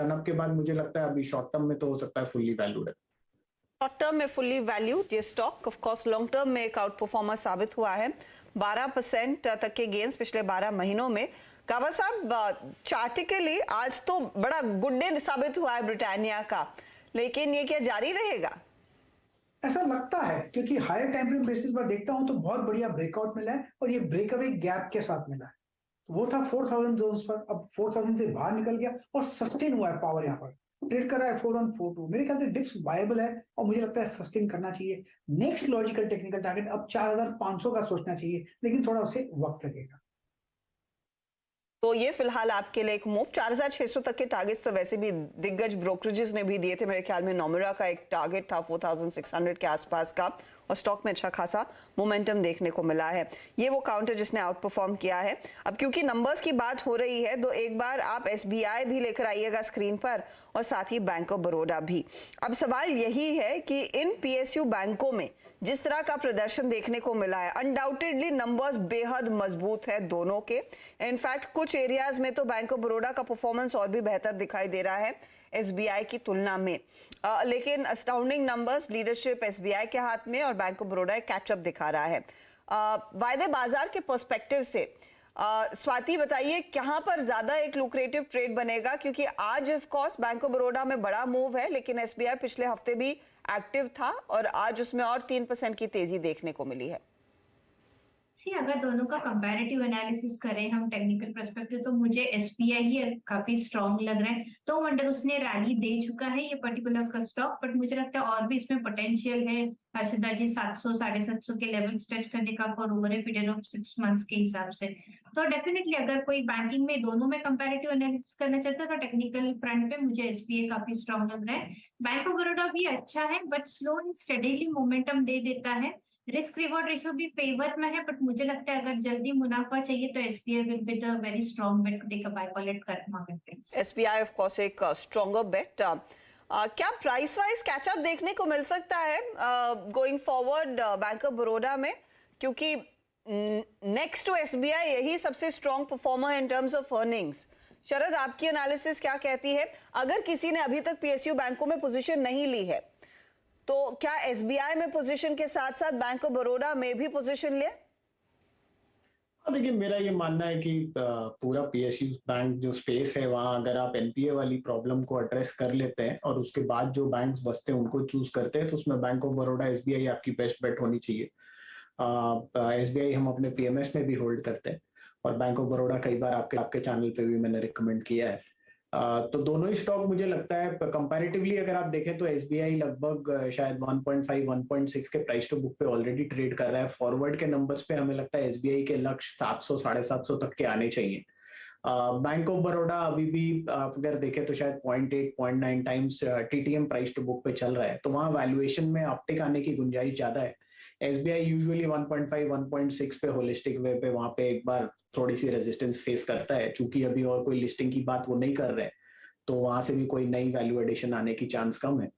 Run up के बाद मुझे लगता है अभी शॉर्ट टर्म में तो हो सकता है फुल्ली वैल्यूड है। शॉर्ट टर्म में फुल्ली वैल्यूड ये stock of course long term में एक आउट परफॉर्मर साबित हुआ है। 12% तक के गेन्स पिछले 12 महीनों में। काबा साहब, चार्टिकली आज तो बड़ा गुड डे साबित हुआ है ब्रिटानिया का, लेकिन ये क्या जारी रहेगा? ऐसा लगता है, क्योंकि हायर टाइम फ्रेम बेसिस पर देखता हूं तो बहुत बढ़िया ब्रेकआउट मिला है और ये ब्रेकअवे गैप के साथ मिला है। वो था 4000 जोन्स पर, अब 4000 से बाहर निकल गया और सस्टेन हुआ है पावर। यहाँ पर ट्रेड कर रहा है 4142। मेरे ख्याल से डिप्स वायबल है और मुझे लगता है सस्टेन करना चाहिए। नेक्स्ट लॉजिकल टेक्निकल टारगेट अब 4500 का सोचना चाहिए, लेकिन थोड़ा उसे वक्त लगेगा। तो ये फिलहाल आपके लिए एक मूव। 4600 तक के टारगेट्स तो वैसे भी दिग्गज ब्रोकरेजेस ने भी दिए थे। मेरे ख्याल में नोमुरा का एक टारगेट था 4600 के आसपास का, और स्टॉक में अच्छा खासा मोमेंटम देखने को मिला है। ये वो काउंटर जिसने आउट परफॉर्म किया है। अब क्योंकि नंबर्स की बात हो रही है तो एक बार आप एसबीआई भी लेकर आइएगा स्क्रीन पर, और साथ ही बैंक ऑफ बड़ौदा भी। अब सवाल यही है कि इन पीएसयू बैंकों में जिस तरह का प्रदर्शन देखने को मिला है, अनडाउटेडली नंबर्स बेहद मजबूत है दोनों के। इनफैक्ट कुछ एरियाज में तो बैंक ऑफ बड़ौदा का परफॉर्मेंस और भी बेहतर दिखाई दे रहा है एसबीआई की तुलना में। लेकिन अस्टाउंडिंग नंबर्स, लीडरशिप एसबीआई के हाथ में और बैंक ऑफ बड़ौदा कैचअप दिखा रहा है। वायदे बाजार के पर्सपेक्टिव से स्वाति बताइए, कहां पर ज्यादा एक लुक्रेटिव ट्रेड बनेगा? क्योंकि आज of course bank of Baroda में बड़ा मूव है, लेकिन एसबीआई पिछले हफ्ते भी एक्टिव था और आज उसमें और 3% की तेजी देखने को मिली है। अगर दोनों का कंपैरेटिव एनालिसिस करें हम टेक्निकल पर्सपेक्टिव, तो मुझे एसबीआई ही काफी स्ट्रांग लग रहा है। तो वंडर उसने रैली दे चुका है ये पर्टिकुलर का स्टॉक, बट मुझे लगता है और भी इसमें पोटेंशियल है। हर्षदा जी 700 750 के लेवल स्ट्रेच करने का for over a period of 6 months के हिसाब से। तो डेफिनेटली अगर कोई बैंकिंग में दोनों में कंपैरेटिव एनालिसिस करना चाहता है तो टेक्निकल फ्रंट पे मुझे एसबीआई काफी स्ट्रांग लग रहा है। बैंक ऑफ बड़ौदा भी अच्छा है, but slow and steadily momentum दे देता है। रिस्क रिवॉर्ड रेशियो भी फेवर में है, बट मुझे लगता है अगर जल्दी मुनाफा चाहिए तो SBI will be the very strong bet to take a buy call at current market price. SBI of course एक स्ट्रॉन्गर बेट। क्या प्राइस वाइज कैचअप देखने को मिल सकता है going forward bank of Baroda में? क्योंकि नेक्स्ट टू एसबीआई यही सबसे strong performer in terms of earnings. Sharad, आपकी एनालिसिस क्या कहती है? अगर किसी ने अभी तक पीएसयू बैंकों में पोजीशन नहीं ली है तो क्या एसबीआई में पोजीशन के साथ साथ बैंक ऑफ बड़ौदा में भी पोजीशन ले? देखिए, मेरा ये मानना है कि पूरा पीएसयू बैंक जो स्पेस है वहां अगर आप एनपीए वाली प्रॉब्लम को एड्रेस कर लेते हैं और उसके बाद जो बैंक्स बचते हैं उनको चूज करते हैं, तो उसमें बैंक ऑफ बड़ौदा, एसबीआई आपकी बेस्ट बेट होनी चाहिए। एसबीआई हम अपने पीएमएस में भी होल्ड करते हैं और बैंक ऑफ बड़ौदा कई बार आपके चैनल पे भी मैंने रिकमेंड किया है। तो दोनों ही स्टॉक मुझे लगता है कंपैरेटिवली अगर आप देखें तो एसबीआई लगभग शायद 1.5 1.6 के प्राइस टू बुक पे ऑलरेडी ट्रेड कर रहा है। फॉरवर्ड के नंबर्स पे हमें लगता है एसबीआई के लक्ष्य 700 750 तक के आने चाहिए। बैंक ऑफ बड़ौदा अभी भी आप अगर देखें तो शायद 0.8 0.9 times TTM price to book पे चल रहा है, तो वहां वैल्यूएशन में अपटिक आने की गुंजाइश ज्यादा है। एसबीआई यूजुअली 1.5 1.6 पे होलिस्टिक वे पे वहां पे एक बार थोड़ी सी रेजिस्टेंस फेस करता है। चूंकि अभी और कोई लिस्टिंग की बात वो नहीं कर रहे, तो वहां से भी कोई नई वैल्यू एडिशन आने की चांस कम है।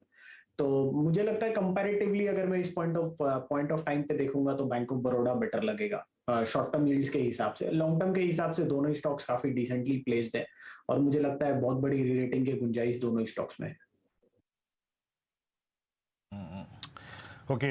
तो मुझे लगता है कंपैरेटिवली अगर मैं इस पॉइंट ऑफ टाइम पे देखूंगा तो बैंक ऑफ बड़ौदा बेटर लगेगा शॉर्ट टर्म यील्ड्स के हिसाब से। लॉन्ग टर्म के हिसाब से दोनों ही स्टॉक्स काफी डिसेंटली प्लेस्ड है और मुझे लगता है बहुत बड़ी री-रेटिंग की गुंजाइश दोनों ही स्टॉक्स में है। ओके।